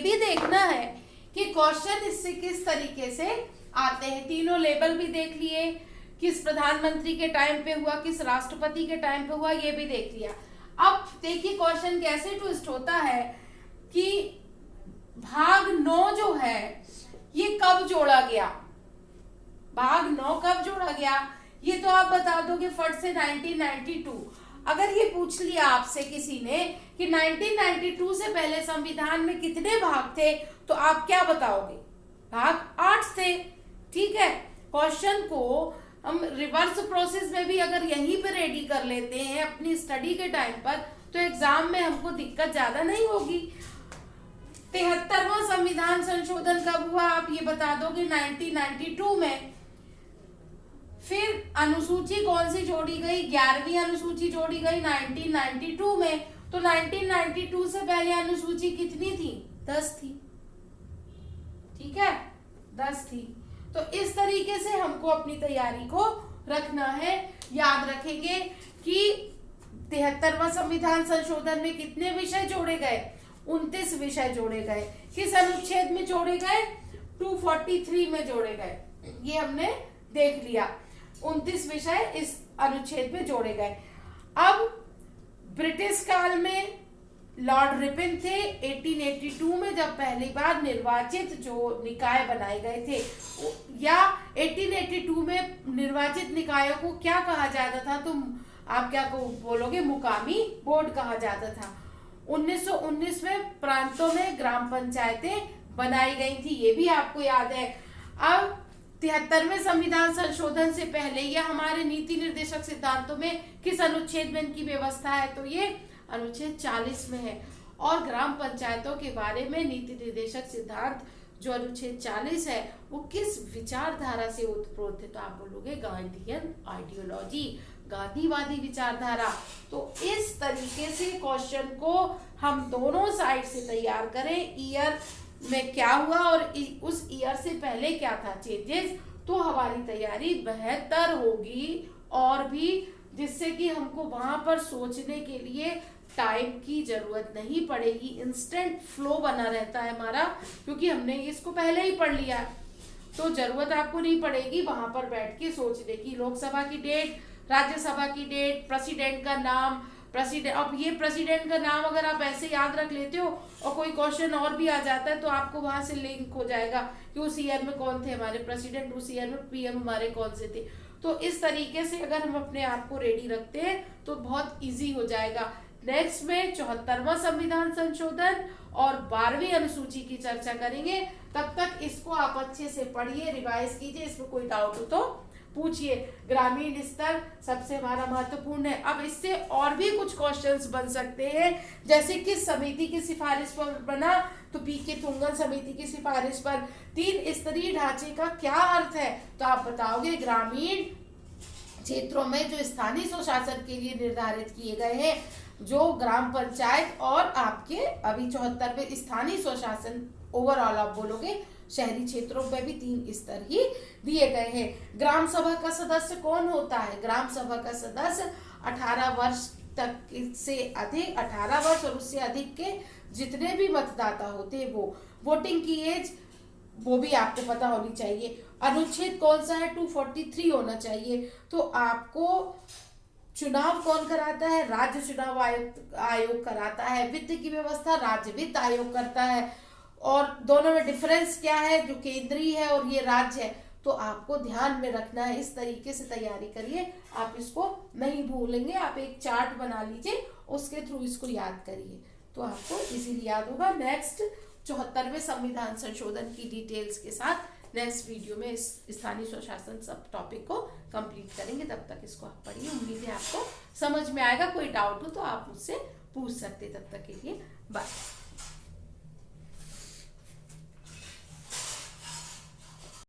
भी देखना है कि क्वेश्चन इससे किस तरीके से आते हैं। तीनों लेवल भी देख लिए, किस प्रधानमंत्री के टाइम पे हुआ, किस राष्ट्रपति के टाइम पे हुआ, ये भी देख लिया। अब देखिए क्वेश्चन कैसे ट्विस्ट होता है कि भाग 9 जो है ये कब जोड़ा गया, भाग 9 कब जोड़ा गया, ये तो आप बता दोगे फट से 1992। अगर ये पूछ लिया आपसे किसी ने कि 1992 से पहले संविधान में कितने भाग थे, तो आप क्या बताओगे, भाग 8 थे। ठीक है, क्वेश्चन को हम रिवर्स प्रोसेस में भी अगर यहीं पे रेडी कर लेते हैं अपनी स्टडी के टाइम पर, तो एग्जाम में हमको दिक्कत ज्यादा नहीं होगी। 73वां संविधान संशोधन कब हुआ, आप ये बता दोगे 1992 में। फिर अनुसूची कौन सी जोड़ी गई, 11वीं अनुसूची जोड़ी गई 1992 में। तो 1992 से पहले अनुसूची कितनी थी, 10 थी। ठीक है, 10 थी। तो इस तरीके से हमको अपनी तैयारी को रखना है। याद रखेंगे कि 73वां संविधान संशोधन में कितने विषय जोड़े गए, 29 विषय जोड़े गए। किस अनुच्छेद में जोड़े गए, 243 में जोड़े गए। ये हमने देख लिया, 29 विषय इस अनुच्छेद में जोड़े गए। अब ब्रिटिश काल में लॉर्ड रिपन थे 1882 में, जब पहली बार निर्वाचित जो निकाय बनाए गए थे, या 1882 में निर्वाचित निकायों को क्या कहा जाता था, तुम आप क्या बोलोगे, मुकामी बोर्ड कहा जाता था। 1919 में प्रांतों में ग्राम पंचायतें बनाई गई थी, ये भी आपको याद है। अब 73वें संविधान संशोधन से पहले या हमारे नीति निर्देशक सिद्धांतों में किस अनुच्छेद में इनकी व्यवस्था है, तो ये अनुच्छेद 40 में है। और ग्राम पंचायतों के बारे में नीति निर्देशक सिद्धांत जो अनुच्छेद 40 है वो किस विचारधारा से उत्प्रोत है, तो आप बोलोगे गांधीयन आइडियोलॉजी, गांधीवादी विचारधारा। तो इस तरीके से क्वेश्चन को हम दोनों साइड से तैयार करें, ईयर में क्या हुआ और उस ईयर से पहले क्या था चेंजेस, तो हमारी तैयारी बेहतर होगी। और भी जिससे कि हमको वहां पर सोचने के लिए टाइम की जरूरत नहीं पड़ेगी, इंस्टेंट फ्लो बना रहता है हमारा, क्योंकि हमने इसको पहले ही पढ़ लिया, तो जरूरत आपको नहीं पड़ेगी वहां पर बैठ के सोचने की। लोकसभा की डेट, राज्यसभा की डेट, प्रेसिडेंट का नाम, प्रेसिडेंट, अब ये प्रेसिडेंट का नाम अगर आप ऐसे याद रख लेते हो और कोई क्वेश्चन और भी आ जाता है तो आपको वहां से लिंक हो जाएगा कि उस ईयर में कौन थे हमारे प्रेसिडेंट, उस ईयर में पीएम हमारे कौन से थे। तो इस तरीके से अगर हम अपने आप को रेडी रखते हैं तो बहुत इजी हो जाएगा। नेक्स्ट में 74वां संविधान संशोधन और 12वीं अनुसूची की चर्चा करेंगे। तब तक इसको आप अच्छे से पढ़िए, रिवाइज कीजिए, इसमें कोई डाउट हो तो पूछिए। ग्रामीण स्तर सबसे हमारा महत्वपूर्ण है। अब इससे और भी कुछ क्वेश्चंस बन सकते हैं, जैसे किस समिति की सिफारिश पर बना, तो पीके तुंगन समिति की सिफारिश पर। 3 स्तरीय ढांचे का क्या अर्थ है, तो आप बताओगे ग्रामीण क्षेत्रों में जो स्थानीय स्वशासन के लिए निर्धारित किए गए हैं, जो ग्राम पंचायत और आपके अभी 74वें स्थानीय स्वशासन, ओवरऑल आप बोलोगे शहरी क्षेत्रों में भी 3 स्तर ही दिए गए हैं। ग्राम सभा का सदस्य कौन होता है, ग्राम सभा का सदस्य 18 वर्ष तक से अधिक, 18 वर्ष और उससे अधिक के जितने भी मतदाता होते हैं वो। वोटिंग की एज वो भी आपको पता होनी चाहिए। अनुच्छेद कौन सा है, 243 होना चाहिए। तो आपको चुनाव कौन कराता है, राज्य चुनाव आयोग कराता है। वित्त की व्यवस्था राज्य वित्त आयोग करता है। और दोनों में डिफरेंस क्या है, जो केंद्रीय है और ये राज्य है, तो आपको ध्यान में रखना है। इस तरीके से तैयारी करिए, आप इसको नहीं भूलेंगे। आप एक चार्ट बना लीजिए, उसके थ्रू इसको याद करिए तो आपको इजीली याद होगा। नेक्स्ट 74वें संविधान संशोधन की डिटेल्स के साथ नेक्स्ट वीडियो में इस स्थानीय स्वशासन सब टॉपिक को कंप्लीट करेंगे। तब तक इसको आप पढ़िए, उम्मीद है आपको समझ में आएगा। कोई डाउट हो तो आप मुझसे पूछ सकते। तब तक के लिए बाय।